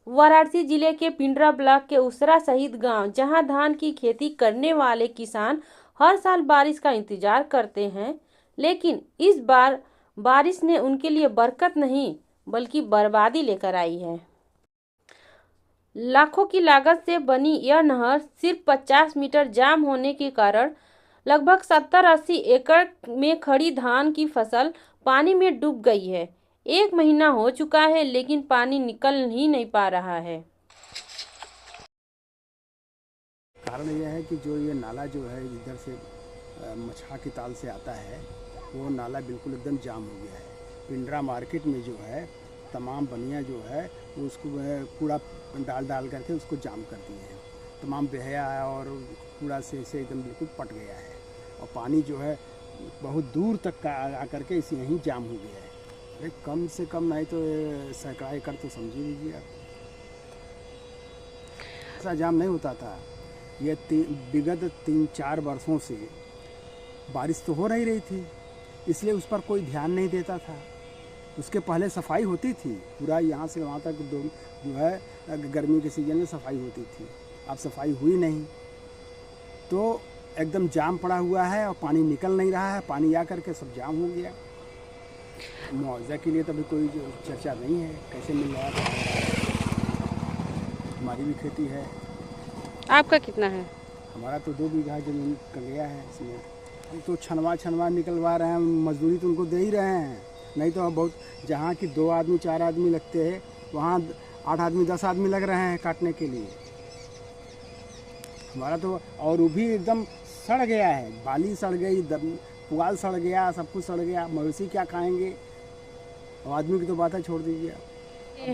वाराणसी जिले के पिंडरा ब्लॉक के उसरा शहीद गांव, जहां धान की खेती करने वाले किसान हर साल बारिश का इंतजार करते हैं, लेकिन इस बार बारिश ने उनके लिए बरकत नहीं बल्कि बर्बादी लेकर आई है। लाखों की लागत से बनी यह नहर सिर्फ 50 मीटर जाम होने के कारण लगभग 70-80 एकड़ में खड़ी धान की फसल पानी में डूब गई है। 1 महीना हो चुका है, लेकिन पानी निकल ही नहीं पा रहा है। कारण यह है कि जो ये नाला जो है इधर से मछहा की ताल से आता है, वो नाला बिल्कुल एकदम जाम हो गया है। पिंडरा मार्केट में जो है तमाम बनिया जो है वो उसको कूड़ा डाल करके उसको जाम कर दिए हैं। तमाम बेहया और कूड़ा से एकदम बिल्कुल पट गया है और पानी जो है बहुत दूर तक का आकर के इसे यहीं जाम हो गया है। अरे कम से कम नहीं तो सैकड़ा एकड़ तो समझ लीजिए आप। ऐसा जाम नहीं होता था। ये विगत 3-4 वर्षों से बारिश तो हो नहीं रही थी, इसलिए उस पर कोई ध्यान नहीं देता था। उसके पहले सफाई होती थी, पूरा यहाँ से वहाँ तक जो है गर्मी के सीजन में सफाई होती थी। अब सफाई हुई नहीं तो एकदम जाम पड़ा हुआ है और पानी निकल नहीं रहा है। पानी आ करके सब जाम हो गया। मुआवजा के लिए तो अभी कोई चर्चा नहीं है, कैसे मिल रहा है। हमारी भी खेती है। आपका कितना है? हमारा तो 2 बीघा जमीन का गया है। इसमें हम तो छनवा निकलवा रहे हैं। मजदूरी तो उनको दे ही रहे हैं, नहीं तो बहुत जहाँ की 2 आदमी 4 आदमी लगते हैं, वहाँ 8 आदमी 10 आदमी लग रहे हैं काटने के लिए। हमारा तो और वो भी एकदम सड़ गया है। बाली सड़ गई, पुआल सड़ गया, सब कुछ सड़ गया। मवेशी क्या खाएंगे? और आदमी की तो बात है, छोड़ दीजिए।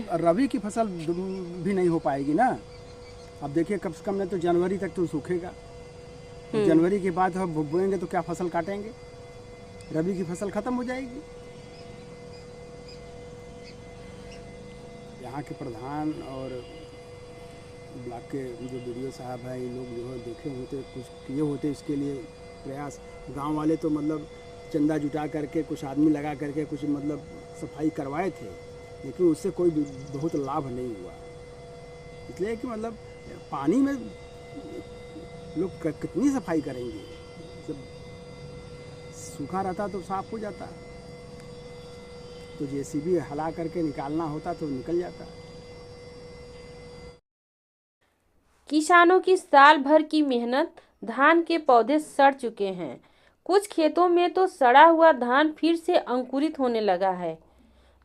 अब रबी की फसल भी नहीं हो पाएगी ना। अब देखिए कम से कम नहीं तो जनवरी तक तो सूखेगा। जनवरी के बाद हम बोएंगे तो क्या फसल काटेंगे? रबी की फसल खत्म हो जाएगी। यहाँ के प्रधान और ब्लॉक के जो बीडीओ साहब हैं, ये लोग जो है देखे होते, कुछ किए होते इसके लिए प्रयास। गांव वाले तो मतलब चंदा जुटा करके कुछ आदमी लगा करके कुछ मतलब सफाई करवाए थे, लेकिन उससे कोई बहुत लाभ नहीं हुआ। इसलिए कि मतलब पानी में लोग कितनी सफाई करेंगे? जब सूखा रहता तो साफ हो जाता, तो जेसीबी हला करके निकालना होता तो निकल जाता। किसानों की साल भर की मेहनत, धान के पौधे सड़ चुके हैं। कुछ खेतों में तो सड़ा हुआ धान फिर से अंकुरित होने लगा है,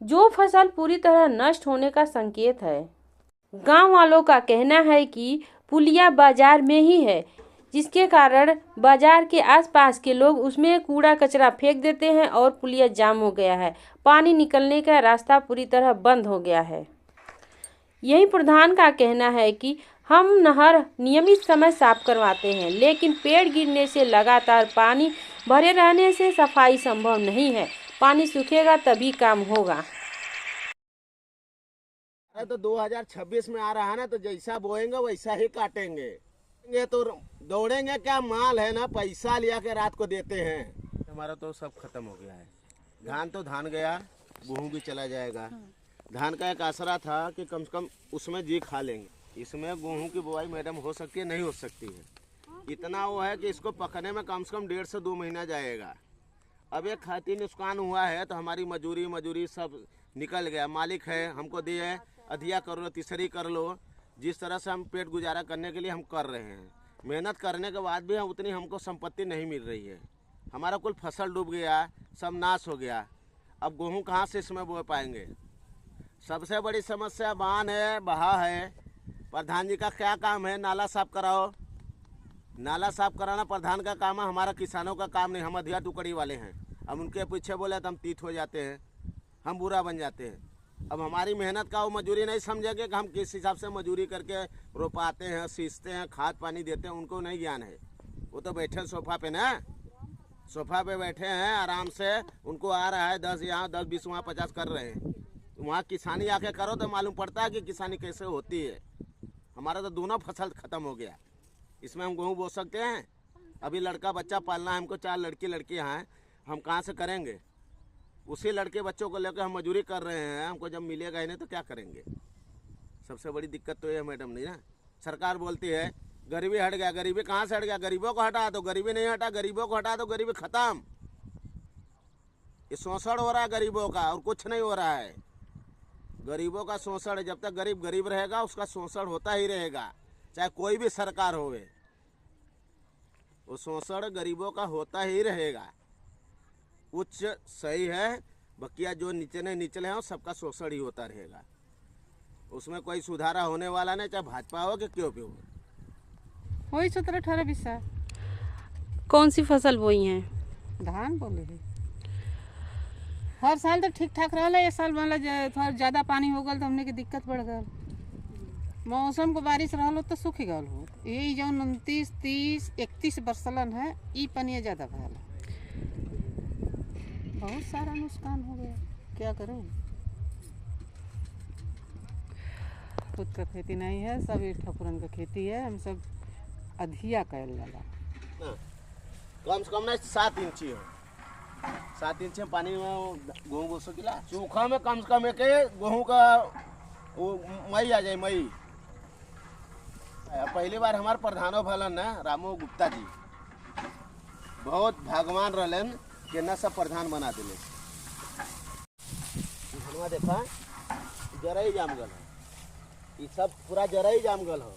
जो फसल पूरी तरह नष्ट होने का संकेत है। गांव वालों का कहना है कि पुलिया बाजार में ही है, जिसके कारण बाजार के आसपास के लोग उसमें कूड़ा कचरा फेंक देते हैं और पुलिया जाम हो गया है। पानी निकलने का रास्ता पूरी तरह बंद हो गया है। यही प्रधान का कहना है कि हम नहर नियमित समय साफ करवाते हैं, लेकिन पेड़ गिरने से लगातार पानी भरे रहने से सफाई संभव नहीं है। पानी सूखेगा तभी काम होगा। तो 2026 में आ रहा है ना, तो जैसा बोएंगे वैसा ही काटेंगे। ये तो दौड़ेंगे क्या, माल है ना, पैसा लिया के रात को देते हैं। हमारा तो सब खत्म हो गया है। धान तो धान गया, गेहूँ भी चला जाएगा। धान का एक आसरा था कि कम से कम उसमें जी खा लेंगे। इसमें गेहूँ की बुआई मैडम हो सकती है, नहीं हो सकती है। इतना वो है कि इसको पकने में कम से कम 1.5 से 2 महीना जाएगा। अब एक खाती नुकसान हुआ है तो हमारी मजूरी सब निकल गया। मालिक है, हमको दिए अधिया कर लो, तीसरी कर लो। जिस तरह से हम पेट गुजारा करने के लिए हम कर रहे हैं, मेहनत करने के बाद भी उतनी हमको संपत्ति नहीं मिल रही है। हमारा कुल फसल डूब गया, सब नाश हो गया। अब गेहूँ कहाँ से इसमें बो पाएंगे? सबसे बड़ी समस्या बांध है, बहा है। प्रधान जी का क्या काम है? नाला साफ कराओ। नाला साफ कराना प्रधान का काम है, हमारा किसानों का काम नहीं। हम अधिया टुकड़ी वाले हैं। अब उनके पीछे बोले तो हम तीत हो जाते हैं, हम बुरा बन जाते हैं। अब हमारी मेहनत का वो मजूरी नहीं समझेंगे कि हम किस हिसाब से मजूरी करके रोपाते हैं, सींचते हैं, खाद पानी देते हैं। उनको नहीं ज्ञान है। वो तो बैठे सोफा पे ना, सोफा पे बैठे हैं आराम से। उनको आ रहा है 10 यहाँ 10 20 वहाँ 50 कर रहे हैं। वहाँ किसानी आके करो तो मालूम पड़ता है कि किसानी कैसे होती है। हमारा तो दोनों फसल खत्म हो गया। इसमें हम गेहूँ बो सकते हैं? अभी लड़का बच्चा पालना है हमको, 4 लड़कियाँ हैं, हम कहाँ से करेंगे? उसी लड़के बच्चों को लेकर हम मजूरी कर रहे हैं। हमको जब मिलेगा ही नहीं तो क्या करेंगे? सबसे बड़ी दिक्कत तो ये है मैडम नहीं ना। सरकार बोलती है गरीबी हट गया, गरीबी कहाँ से हट गया? गरीबों को हटा तो गरीबी नहीं हटा, गरीबों को हटा तो गरीबी खत्म। ये शोषण हो रहा है गरीबों का और कुछ नहीं हो रहा है। गरीबों का शोषण है, जब तक गरीब गरीब रहेगा उसका शोषण होता ही रहेगा, चाहे कोई भी सरकार होवे, वो शोषण गरीबों का होता ही रहेगा। उच्च सही है, बकिया जो निचले हैं सबका शोषण ही होता रहेगा, उसमें कोई सुधारा होने वाला नहीं, चाहे भाजपा हो कि क्यों भी हो। वही 17-18-20 साल कौन सी फसल बोई हैं? धान बोले है। हर साल तो ठीक ठाक रहा, ये साल वाला थोड़ा ज़्यादा पानी हो गल तो हमने की दिक्कत बढ़ गल। मौसम को बारिश रहा तो सूख गल हो। यही जो 29, 30, 31 बरसलन है, ई पनिया ज़्यादा भल, बहुत सारा नुकसान हो गया। क्या करूँ, खुद का खेती नहीं है, सब ये ठकुरन का खेती है। हम सब अधिया कैल जाला। कम से कम ना 7 इंची हो, 7 इंच में पानी में गेहूँ बो सकिला। सूखा में कम से कम एक गेहूँ का वो मई आ जाए, मई। पहली बार हमारे प्रधानो भलन ना रामू गुप्ता जी, बहुत भगवान रहलन कि न सब प्रधान बना दिले। धनवा देखा जरा ही जाम गल, ये सब पूरा जरा ही जाम गल हो।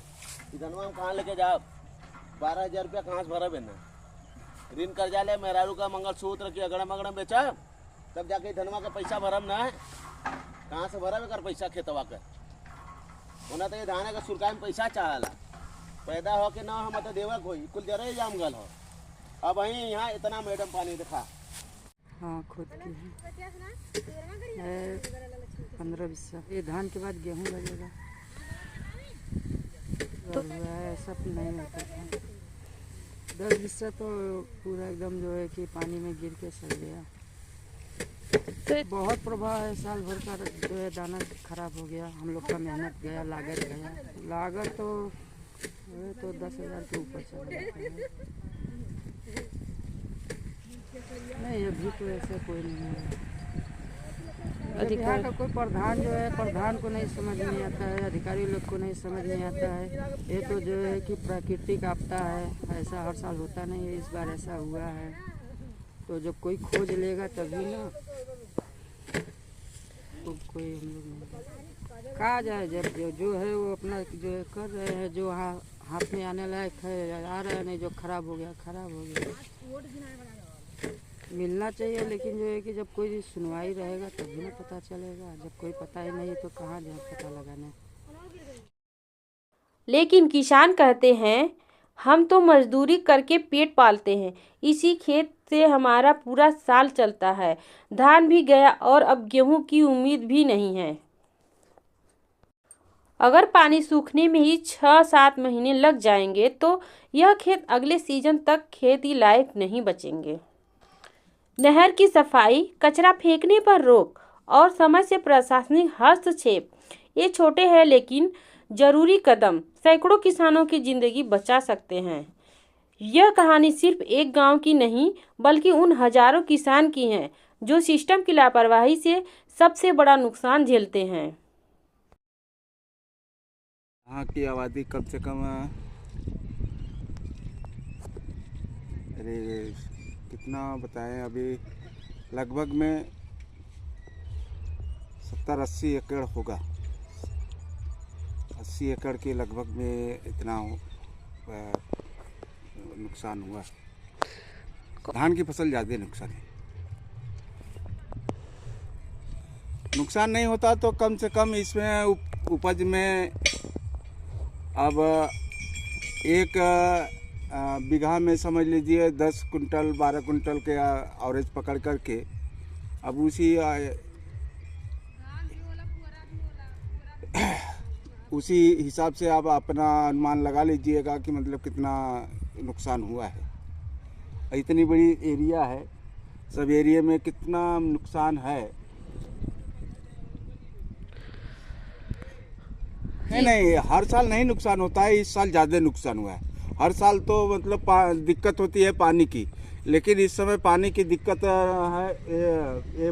धनवा हम कहाँ लेके जाओ? 12,000 रुपया कहाँ से भरब है ना? ऋण कर्जा ले मेहरारू का मंगलसूत्र की अगड़म अगड़म बेचा, तब जाके धनवा का पैसा भरम ना है। कहाँ से भरब कर पैसा खेतवा कर? होना तो ये धाने का सुरकार में पैसा चाहला, पैदा हो के ना हम तो देवक हो, कुल जरा ही जाम गल हो। अब वहीं यहाँ इतना मैडम पानी दिखा। हाँ, खुद की है 15-20 साल। ये धान के बाद गेहूँ लगेगा तो ऐसा नहीं होता था। 10-20 साल तो पूरा एकदम जो है कि पानी में गिर के सड़ गया। तो बहुत प्रभाव है, साल भर का जो है दाना खराब हो गया, हम लोग का मेहनत गया, लागत गया। लागत तो 10,000 के ऊपर चला जाता है। नहीं, अभी तो ऐसा कोई नहीं है। बिहार का कोई प्रधान जो है, प्रधान को नहीं समझ में आता है, अधिकारी लोग को नहीं समझ में आता है। ये तो जो है कि प्राकृतिक आपदा है, ऐसा हर साल होता नहीं है, इस बार ऐसा हुआ है। तो जब कोई खोज लेगा तभी ना, तो कोई हम लोग नहीं कहा जाए। जब जो है वो अपना जो है कर रहे हैं, जो हाथ में आने लायक है आ रहा है, नहीं जो खराब हो गया खराब हो गया। मिलना चाहिए, लेकिन जो है कि जब कोई सुनवाई रहेगा तभी ना पता चलेगा। जब कोई पता ही नहीं तो कहाँ जाए पता लगाने। लेकिन किसान कहते हैं हम तो मजदूरी करके पेट पालते हैं, इसी खेत से हमारा पूरा साल चलता है। धान भी गया और अब गेहूं की उम्मीद भी नहीं है। अगर पानी सूखने में ही 6-7 महीने लग जाएंगे तो यह खेत अगले सीजन तक खेती लायक नहीं बचेंगे। नहर की सफाई, कचरा फेंकने पर रोक और समय से प्रशासनिक हस्तक्षेप, ये छोटे हैं लेकिन जरूरी कदम सैकड़ों किसानों की जिंदगी बचा सकते हैं। यह कहानी सिर्फ एक गांव की नहीं बल्कि उन हजारों किसान की है जो सिस्टम की लापरवाही से सबसे बड़ा नुकसान झेलते हैं। यहाँ की आबादी कम से कम कितना बताएं, अभी लगभग में 70-80 एकड़ होगा। 80 एकड़ के लगभग में इतना नुकसान हुआ। धान की फसल ज़्यादा नुकसान है। नुकसान नहीं होता तो कम से कम इसमें उपज में अब एक बीघा में समझ लीजिए 10 कुंटल 12 कुंटल के एवरेज पकड़ करके अब उसी हिसाब से आप अपना अनुमान लगा लीजिएगा कि मतलब कितना नुकसान हुआ है। इतनी बड़ी एरिया है, सब एरिया में कितना नुकसान है। नहीं, हर साल नहीं नुकसान होता है, इस साल ज़्यादा नुकसान हुआ है। हर साल तो मतलब दिक्कत होती है पानी की, लेकिन इस समय पानी की दिक्कत है।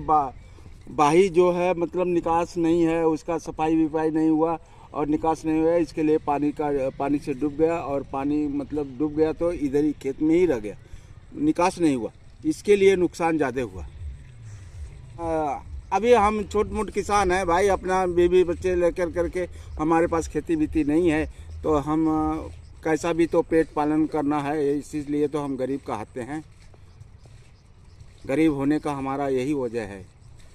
बाही जो है मतलब निकास नहीं है, उसका सफाई विफाई नहीं हुआ और निकास नहीं हुआ। इसके लिए पानी से डूब गया, और पानी मतलब डूब गया तो इधर ही खेत में ही रह गया, निकास नहीं हुआ। इसके लिए नुकसान ज़्यादा हुआ। अभी हम छोट मोट किसान हैं भाई, अपना बीवी बच्चे लेकर करके हमारे पास खेती बीती नहीं है, तो हम कैसा भी तो पेट पालन करना है, इसीलिए तो हम गरीब कहते हैं। गरीब होने का हमारा यही वजह है,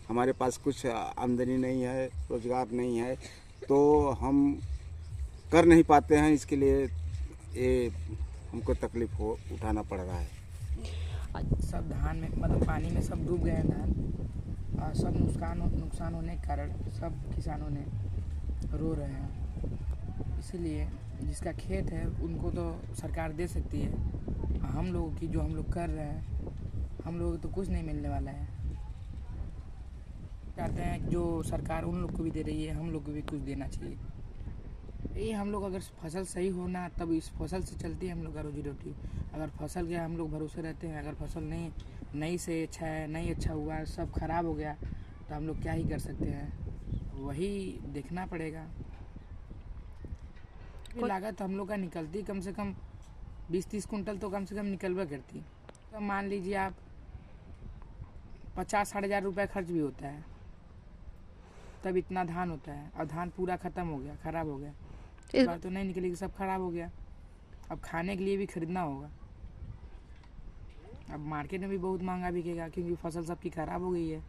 हमारे पास कुछ आमदनी नहीं है, रोजगार नहीं है, तो हम कर नहीं पाते हैं। इसके लिए ये हमको तकलीफ उठाना पड़ रहा है। सब धान में मतलब पानी में सब डूब गए हैं धान, और सब नुकसान होने के कारण सब किसानों ने रो रहे हैं। इसीलिए जिसका खेत है उनको तो सरकार दे सकती है, हम लोगों की जो हम लोग कर रहे हैं, हम लोगों को तो कुछ नहीं मिलने वाला है। चाहते हैं जो सरकार उन लोग को भी दे रही है, हम लोग को भी कुछ देना चाहिए। ये हम लोग अगर फसल सही होना तब इस फसल से चलती है हम लोग का रोजी रोटी। अगर फसल के हम लोग भरोसे रहते हैं, अगर फसल नहीं से अच्छा है, नहीं अच्छा हुआ, सब खराब हो गया, तो हम लोग क्या ही कर सकते हैं, वही देखना पड़ेगा। लागत हम लोग का निकलती कम से कम 20-30 कुंटल तो कम से कम निकलवा करती। तो मान लीजिए आप 50-60 हज़ार रुपये खर्च भी होता है, तब इतना धान होता है, और धान पूरा ख़त्म हो गया, ख़राब हो गया, इस बार तो नहीं निकलेगी, सब खराब हो गया। अब खाने के लिए भी खरीदना होगा। अब मार्केट में भी बहुत महंगा बिकेगा, क्योंकि फसल सबकी ख़राब हो गई है।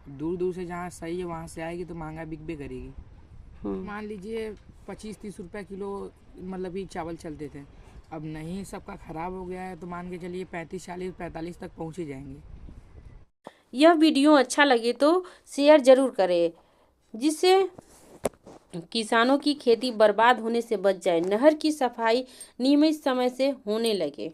दूर दूर से जहाँ सही है वहाँ से आएगी तो महंगा बिकबे करेगी। मान लीजिए 25-30 रुपये किलो मतलब ही चावल चलते थे, अब नहीं, सबका ख़राब हो गया है, तो मान के चलिए 35-40-45 तक पहुँच ही जाएंगे। यह वीडियो अच्छा लगे तो शेयर ज़रूर करें, जिससे किसानों की खेती बर्बाद होने से बच जाए। नहर की सफाई नियमित समय से होने लगे।